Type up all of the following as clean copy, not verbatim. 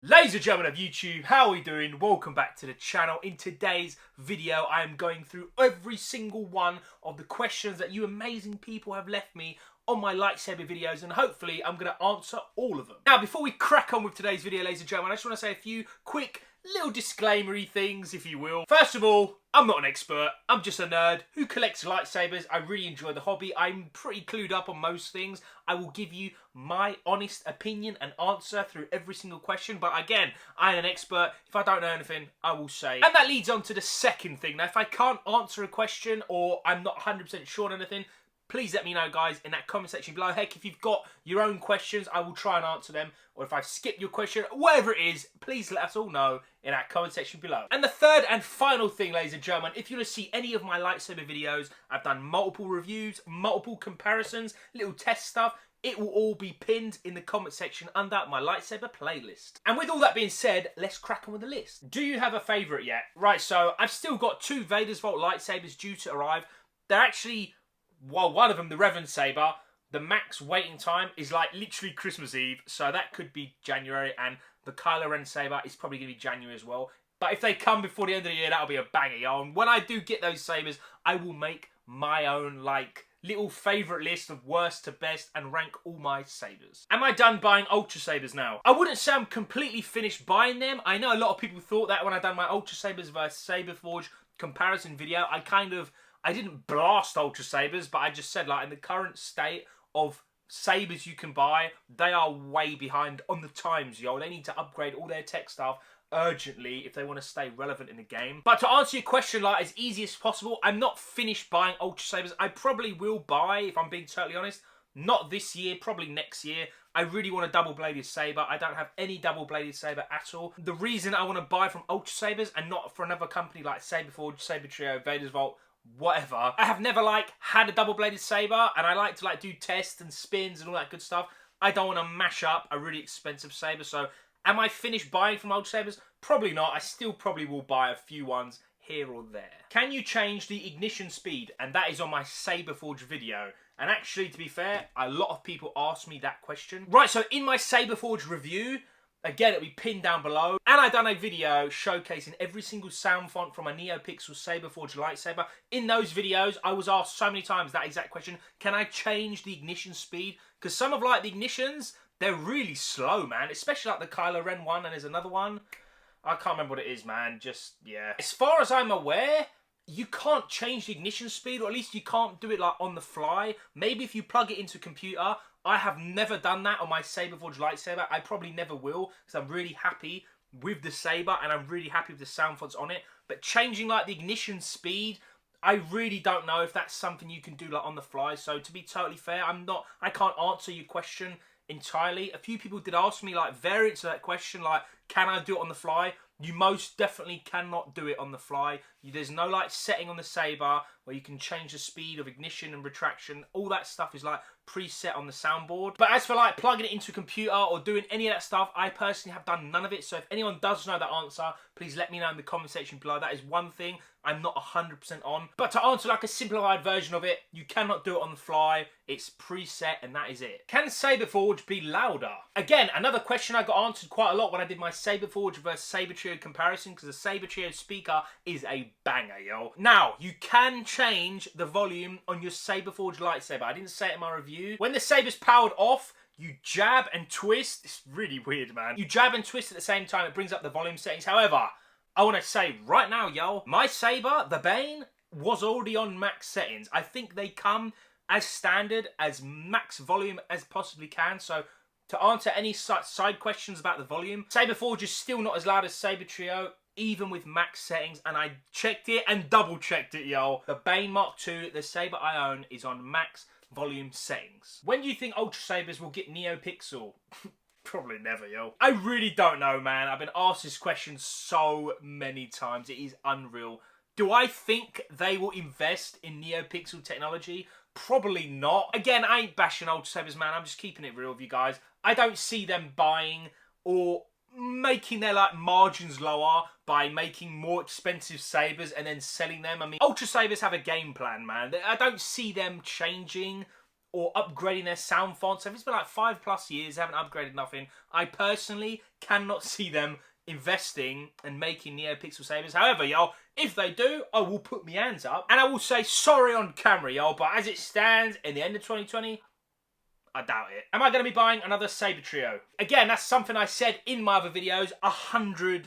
Ladies and gentlemen of YouTube, how are we doing? Welcome back to the channel. In today's video, I am going through every single one of the questions that you amazing people have left me on my lightsaber videos, and hopefully I'm going to answer all of them. Now, before we crack on with today's video, ladies and gentlemen, I just want to say a few quick little disclaimery things, if you will. First of all, I'm not an expert. I'm just a nerd who collects lightsabers. I really enjoy the hobby. I'm pretty clued up on most things. I will give you my honest opinion and answer through every single question. But again, I am an expert. If I don't know anything, I will say. And that leads on to the second thing. Now, if I can't answer a question or I'm not 100% sure on anything, please let me know, guys, in that comment section below. Heck, if you've got your own questions, I will try and answer them. Or if I've skipped your question, whatever it is, please let us all know in that comment section below. And the third and final thing, ladies and gentlemen, if you want to see any of my lightsaber videos, I've done multiple reviews, multiple comparisons, little test stuff. It will all be pinned in the comment section under my lightsaber playlist. And with all that being said, let's crack on with the list. Do you have a favourite yet? Right, so I've still got two Vader's Vault lightsabers due to arrive. They're actually... well, one of them, the Revan Saber, the max waiting time is like literally Christmas Eve, so that could be January, and the Kylo Ren Saber is probably going to be January as well. But if they come before the end of the year, that'll be a banger, yo. And when I do get those sabers, I will make my own, like, little favourite list of worst to best and rank all my sabers. Am I done buying Ultrasabers now? I wouldn't say I'm completely finished buying them. I know a lot of people thought that when I done my Ultrasabers versus Saberforge comparison video. I didn't blast Ultrasabers, but I just said, like, in the current state of sabers you can buy, they are way behind on the times, yo. They need to upgrade all their tech stuff urgently if they want to stay relevant in the game. But to answer your question, like, as easy as possible, I'm not finished buying Ultrasabers. I probably will buy, if I'm being totally honest, not this year, probably next year. I really want a double-bladed saber. I don't have any double-bladed saber at all. The reason I want to buy from Ultrasabers and not for another company like Saberforge, Sabertrio, Vader's Vault, whatever, I have never, like, had a double-bladed saber, and I like to, like, do tests and spins and all that good stuff. I don't want to mash up a really expensive saber, so am I finished buying from Ultrasabers? Probably not. I still probably will buy a few ones here or there. Can you change the ignition speed? And that is on my Saberforge video. And actually, to be fair, a lot of people ask me that question. Right, so in my Saberforge review, again, it'll be pinned down below. And I've done a video showcasing every single sound font from a Neopixel Saberforge lightsaber. In those videos, I was asked so many times that exact question. Can I change the ignition speed? Because some of, like, the ignitions, they're really slow, man. Especially, like, the Kylo Ren one, and there's another one. I can't remember what it is, man. Just, yeah. As far as I'm aware, you can't change the ignition speed, or at least you can't do it, like, on the fly. Maybe if you plug it into a computer. I have never done that on my Saberforge lightsaber. I probably never will, because I'm really happy with the saber, and I'm really happy with the sound fonts on it. But changing, like, the ignition speed, I really don't know if that's something you can do, like, on the fly. So to be totally fair, I can't answer your question entirely. A few people did ask me, like, variants of that question, like, can I do it on the fly? You most definitely cannot do it on the fly. There's no, like, setting on the saber where you can change the speed of ignition and retraction. All that stuff is, like, preset on the soundboard. But as for, like, plugging it into a computer or doing any of that stuff, I personally have done none of it. So if anyone does know that answer, please let me know in the comment section below. That is one thing I'm not 100% on. But to answer, like, a simplified version of it, you cannot do it on the fly. It's preset, and that is it. Can Saberforge be louder? Again, another question I got answered quite a lot when I did my Saberforge versus Sabertrio comparison, because the Sabertrio speaker is a banger, yo. Now, you can change the volume on your Saberforge lightsaber. I didn't say it in my review. When the saber's powered off, you jab and twist. It's really weird, man. You jab and twist at the same time. It brings up the volume settings. However, I want to say right now, yo, my saber, the Bane, was already on max settings. I think they come as standard, as max volume as possibly can. So to answer any side questions about the volume, Saberforge is still not as loud as Sabertrio, even with max settings, and I checked it and double checked it, yo. The Bane Mark II, the saber I own, is on max volume settings. When do you think Ultrasabers will get Neopixel? Probably never, yo. I really don't know, man. I've been asked this question so many times. It is unreal. Do I think they will invest in Neopixel technology? Probably not. Again, I ain't bashing Ultrasabers, man. I'm just keeping it real with you guys. I don't see them buying or making their, like, margins lower by making more expensive sabers and then selling them. I mean, Ultrasabers have a game plan, man. I don't see them changing or upgrading their sound fonts. So if it's been like 5+ years, they haven't upgraded nothing, I personally cannot see them investing and making Neopixel sabers. However, y'all, if they do, I will put my hands up and I will say sorry on camera, y'all. But as it stands, in the end of 2020, I doubt it. Am I going to be buying another Sabertrio? Again, that's something I said in my other videos, 100%,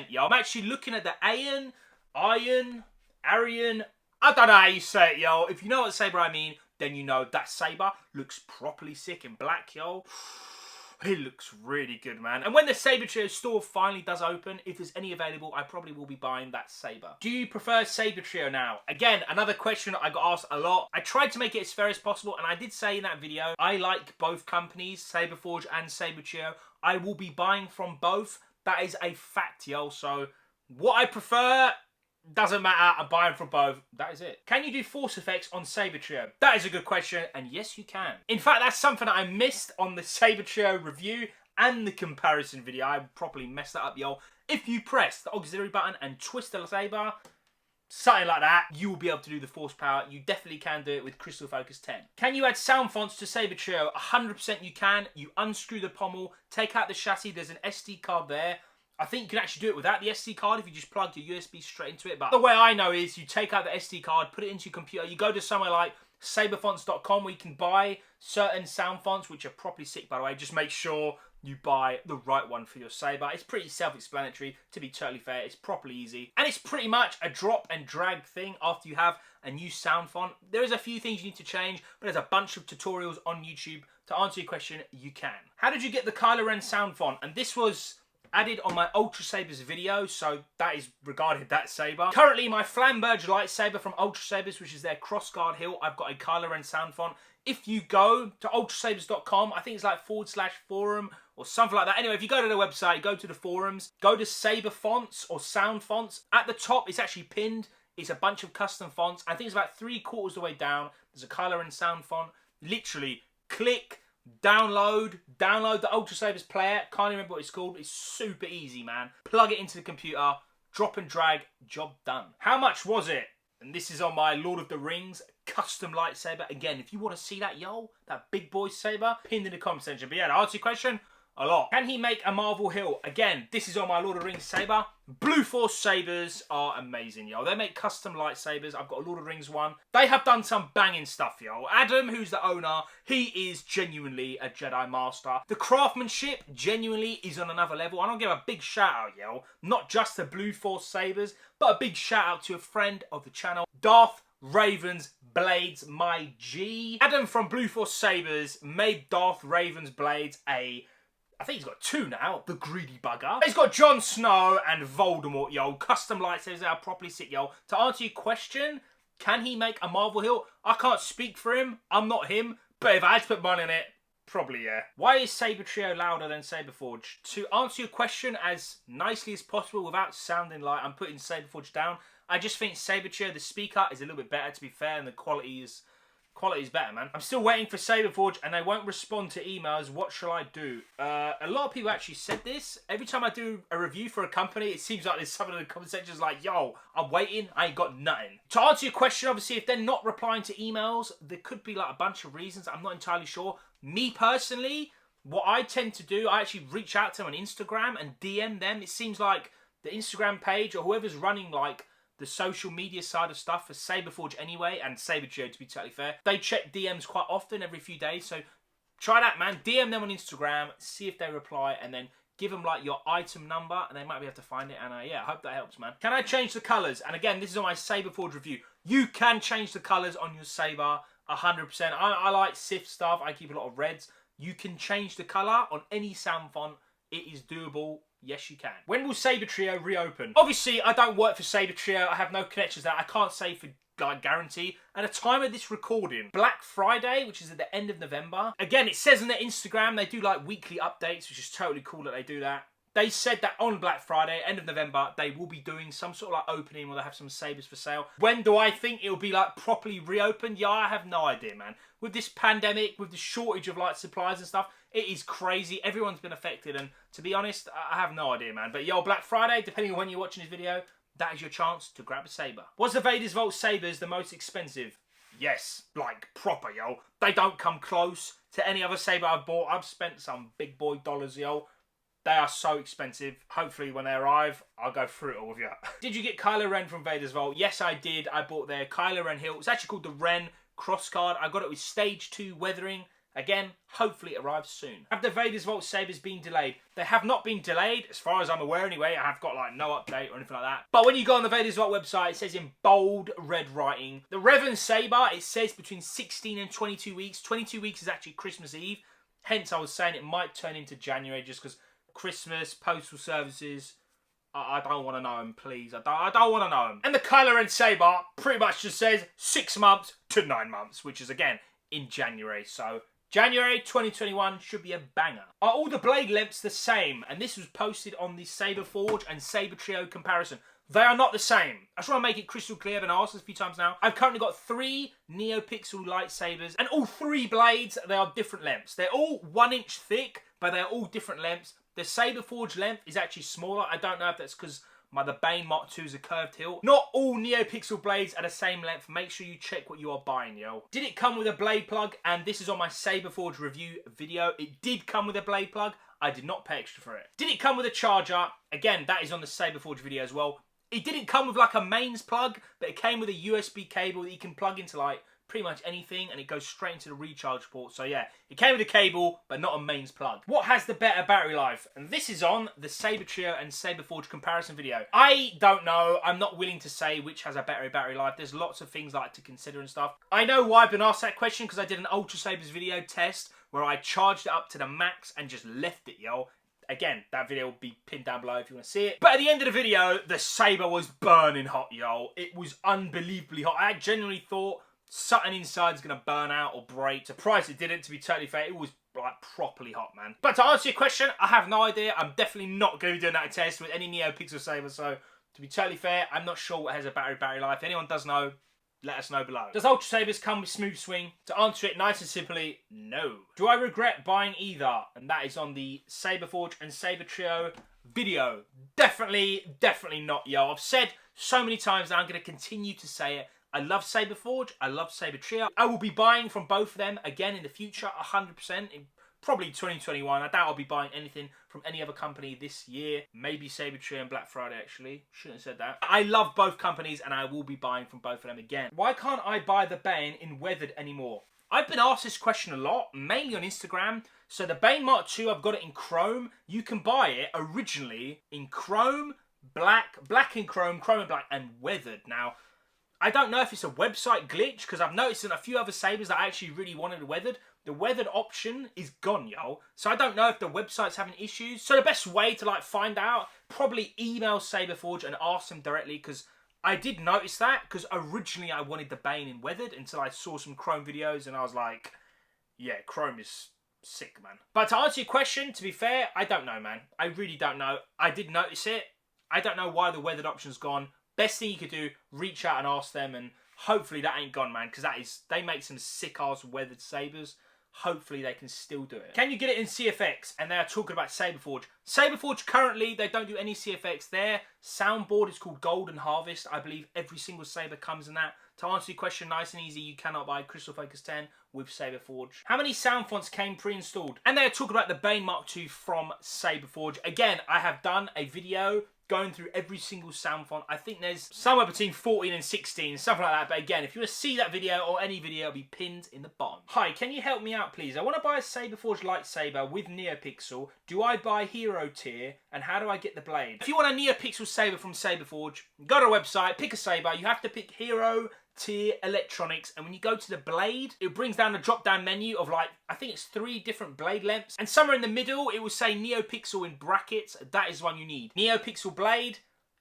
y'all. I'm actually looking at the Aryan, I don't know how you say it, yo. If you know what saber I mean, then you know that saber looks properly sick in black, yo. It looks really good, man. And when the Sabertrio store finally does open, if there's any available, I probably will be buying that saber. Do you prefer Sabertrio now? Again, another question I got asked a lot. I tried to make it as fair as possible, and I did say in that video, I like both companies, Saberforge and Sabertrio. I will be buying from both. That is a fact, yo. So, what I prefer doesn't matter. I'm buying from both. That is it. Can you do force effects on Sabertrio? That is a good question, and yes, you can. In fact, that's something that I missed on the Sabertrio review and the comparison video. I properly messed that up, y'all. If you press the auxiliary button and twist the saber, something like that, you will be able to do the force power. You definitely can do it with Crystal Focus 10. Can you add sound fonts to Sabertrio? 100% you can. You unscrew the pommel, take out the chassis. There's an SD card there. I think you can actually do it without the SD card if you just plug your USB straight into it. But the way I know is you take out the SD card, put it into your computer. You go to somewhere like saberfonts.com where you can buy certain sound fonts, which are properly sick, by the way. Just make sure you buy the right one for your saber. It's pretty self-explanatory, to be totally fair. It's properly easy. And it's pretty much a drop and drag thing after you have a new sound font. There is a few things you need to change, but there's a bunch of tutorials on YouTube. To answer your question, you can. How did you get the Kylo Ren sound font? And this was added on my Ultrasabers video, so that is regarding that saber. Currently, my Flamberge lightsaber from Ultrasabers, which is their crossguard hilt, I've got a Kylo Ren sound font. If you go to ultrasabers.com, I think it's like /forum or something like that. Anyway, if you go to the website, go to the forums, go to Saber fonts or sound fonts. At the top, it's actually pinned. It's a bunch of custom fonts. I think it's about 3/4 of the way down. There's a Kylo Ren sound font. Literally, click, download the Ultrasabers player. Can't remember what it's called. It's super easy, man. Plug it into the computer, drop and drag, job done. How much was it? And this is on my Lord of the Rings custom lightsaber. Again, if you want to see that, yo, that big boy saber, pinned in the comment section. But yeah, to answer your question, a lot. Can he make a Marvel hilt? Again, this is on my Lord of the Rings saber. Blue Force sabers are amazing, yo. They make custom lightsabers. I've got a Lord of the Rings one. They have done some banging stuff, yo. Adam, who's the owner, he is genuinely a Jedi master. The craftsmanship genuinely is on another level. I don't give a big shout out, yo. Not just the Blue Force sabers, but a big shout out to a friend of the channel, Darth Raven's Blades, my G. Adam from Blue Force Sabers made Darth Raven's Blades I think he's got 2 now. The greedy bugger. He's got Jon Snow and Voldemort, yo. Custom lightsabers that are properly sick, yo. To answer your question, can he make a Marvel hilt? I can't speak for him. I'm not him. But if I had to put money on it, probably yeah. Why is Sabertrio louder than Saberforge? To answer your question as nicely as possible without sounding like I'm putting Saberforge down, I just think Sabertrio, the speaker, is a little bit better, to be fair, and the quality is better, man. I'm still waiting for Saberforge and they won't respond to emails. What shall I do? A lot of people actually said this. Every time I do a review for a company, it seems like there's someone in the comment section like, yo, I'm waiting, I ain't got nothing. To answer your question, obviously, if they're not replying to emails, there could be like a bunch of reasons. I'm not entirely sure. Me personally, what I tend to do, I actually reach out to them on Instagram and DM them. It seems like the Instagram page or whoever's running like the social media side of stuff for Saberforge anyway, and Sabertrio, to be totally fair, they check DMs quite often, every few days, so try that, man. DM them on Instagram, see if they reply, and then give them like your item number, and they might be able to find it, and yeah, I hope that helps, man. Can I change the colours? And again, this is on my Saberforge review. You can change the colours on your saber, 100%. I like Sith stuff, I keep a lot of reds. You can change the colour on any sound font. It is doable. Yes, you can. When will Sabertrio reopen? Obviously, I don't work for Sabertrio. I have no connections there. I can't say for like guarantee. At the time of this recording, Black Friday, which is at the end of November. Again, it says on their Instagram, they do like weekly updates, which is totally cool that they do that. They said that on Black Friday, end of November, they will be doing some sort of like opening where they have some sabers for sale. When do I think it'll be like properly reopened? Yeah, I have no idea, man. With this pandemic, with the shortage of like supplies and stuff, it is crazy. Everyone's been affected, and to be honest, I have no idea, man. But yo, Black Friday, depending on when you're watching this video, that is your chance to grab a saber. Was the Vader's Vault sabers the most expensive? Yes, like proper, yo. They don't come close to any other saber I've bought. I've spent some big boy dollars, yo. They are so expensive. Hopefully when they arrive, I'll go through it all with you. Did you get Kylo Ren from Vader's Vault? Yes, I did. I bought their Kylo Ren hilt. It's actually called the Ren cross card. I got it with stage 2 weathering. Again, hopefully it arrives soon. Have the Vader's Vault sabers been delayed? They have not been delayed, as far as I'm aware anyway. I have got like no update or anything like that. But when you go on the Vader's Vault website, it says in bold red writing, the Revan saber, it says between 16 and 22 weeks. 22 weeks is actually Christmas Eve. Hence, I was saying it might turn into January just because Christmas, postal services. I don't want to know them, please. I don't want to know them. And the Kylo Ren saber pretty much just says 6 months to 9 months, which is again in January. So January 2021 should be a banger. Are all the blade lengths the same? And this was posted on the Saberforge and Sabertrio comparison. They are not the same. I just want to make it crystal clear. I've been asked this a few times now. I've currently got 3 Neopixel lightsabers, and all 3 blades, they are different lengths. They're all 1 inch thick, but they're all different lengths. The Saberforge length is actually smaller. I don't know if that's because the Bane Mark II is a curved hilt. Not all Neopixel blades are the same length. Make sure you check what you are buying, yo. Did it come with a blade plug? And this is on my Saberforge review video. It did come with a blade plug. I did not pay extra for it. Did it come with a charger? Again, that is on the Saberforge video as well. It didn't come with like a mains plug, but it came with a USB cable that you can plug into like pretty much anything, and it goes straight into the recharge port. So yeah, it came with a cable, but not a mains plug. What has the better battery life? And this is on the Sabertrio and Saberforge comparison video. I don't know. I'm not willing to say which has a better battery life. There's lots of things I like to consider and stuff. I know why I've been asked that question, because I did an Ultrasabers video test where I charged it up to the max and just left it, yo. Again, that video will be pinned down below if you want to see it. But at the end of the video, the saber was burning hot, yo. It was unbelievably hot. I genuinely thought something inside is going to burn out or break. Surprised it didn't, to be totally fair. It was like properly hot, man. But to answer your question, I have no idea. I'm definitely not going to be doing that test with any Neopixel saber. So to be totally fair, I'm not sure what has a battery life. If anyone does know, let us know below. Does Ultrasabers come with smooth swing? To answer it nice and simply, no. Do I regret buying either? And that is on the Saberforge and Sabertrio video. Definitely not, yo. I've said so many times now, I'm going to continue to say it. I love Saberforge, I love Sabertrio. I will be buying from both of them again in the future, 100%, in probably 2021. I doubt I'll be buying anything from any other company this year. Maybe Sabertrio and Black Friday, actually. Shouldn't have said that. I love both companies, and I will be buying from both of them again. Why can't I buy the Bane in weathered anymore? I've been asked this question a lot, mainly on Instagram. So the Bane Mark II, I've got it in chrome. You can buy it originally in chrome, black in chrome and black, and weathered. Now, I don't know if it's a website glitch, because I've noticed in a few other sabers that I actually really wanted weathered. The weathered option is gone, yo. So I don't know if the website's having issues. So the best way to like find out, probably email Saberforge and ask them directly, because I did notice that, because originally I wanted the Bane in weathered until I saw some chrome videos and I was like, yeah, chrome is sick, man. But to answer your question, to be fair, I don't know, man. I really don't know. I did notice it. I don't know why the weathered option's gone. Best thing you could do, reach out and ask them, and hopefully that ain't gone, man, because they make some sick-ass weathered sabers. Hopefully they can still do it. Can you get it in CFX? And they are talking about Saberforge. Saberforge, currently, they don't do any CFX. Their soundboard is called Golden Harvest. I believe every single saber comes in that. To answer your question, nice and easy, you cannot buy Crystal Focus 10 with Saberforge. How many sound fonts came pre-installed? And they are talking about the Bane Mark II from Saberforge. Again, I have done a video going through every single sound font. I think there's somewhere between 14 and 16, something like that. But again, if you want to see that video or any video, it'll be pinned in the bottom. Hi, can you help me out, please? I want to buy a Saberforged lightsaber with Neopixel. Do I buy Hero tier? And how do I get the blade? If you want a Neopixel saber from Saberforge, go to a website, pick a saber. You have to pick Hero tier electronics, and when you go to the blade, it brings down a drop down menu of like, I think it's 3 different blade lengths, and somewhere in the middle it will say Neopixel in brackets. That is one you need. Neopixel blade,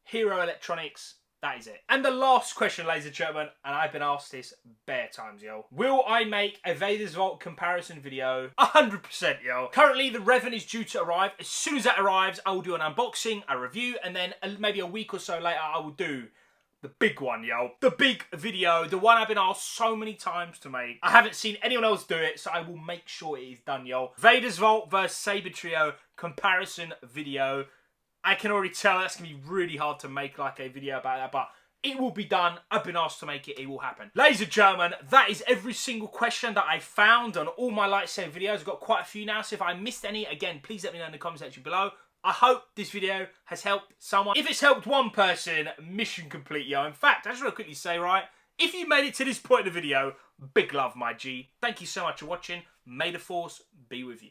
Hero electronics, that is it. And the last question, ladies and gentlemen, and I've been asked this bare times, yo. Will I make a Vader's Vault comparison video? 100%, yo. Currently, the Revan is due to arrive. As soon as that arrives, I will do an unboxing, a review, and then maybe a week or so later, I will do the big one, yo. The big video. The one I've been asked so many times to make. I haven't seen anyone else do it, so I will make sure it is done, yo. Vader's Vault versus Sabertrio comparison video. I can already tell that's going to be really hard to make like a video about that, but It will be done. I've been asked to make it. It will happen. Ladies and gentlemen, that is every single question that I found on all my lightsaber videos. I've got quite a few now, so if I missed any, again, please let me know in the comment section below. I hope this video has helped someone. If it's helped one person, mission complete, yo. In fact, I just want to quickly say, right, if you made it to this point in the video, big love, my G. Thank you so much for watching. May the Force be with you.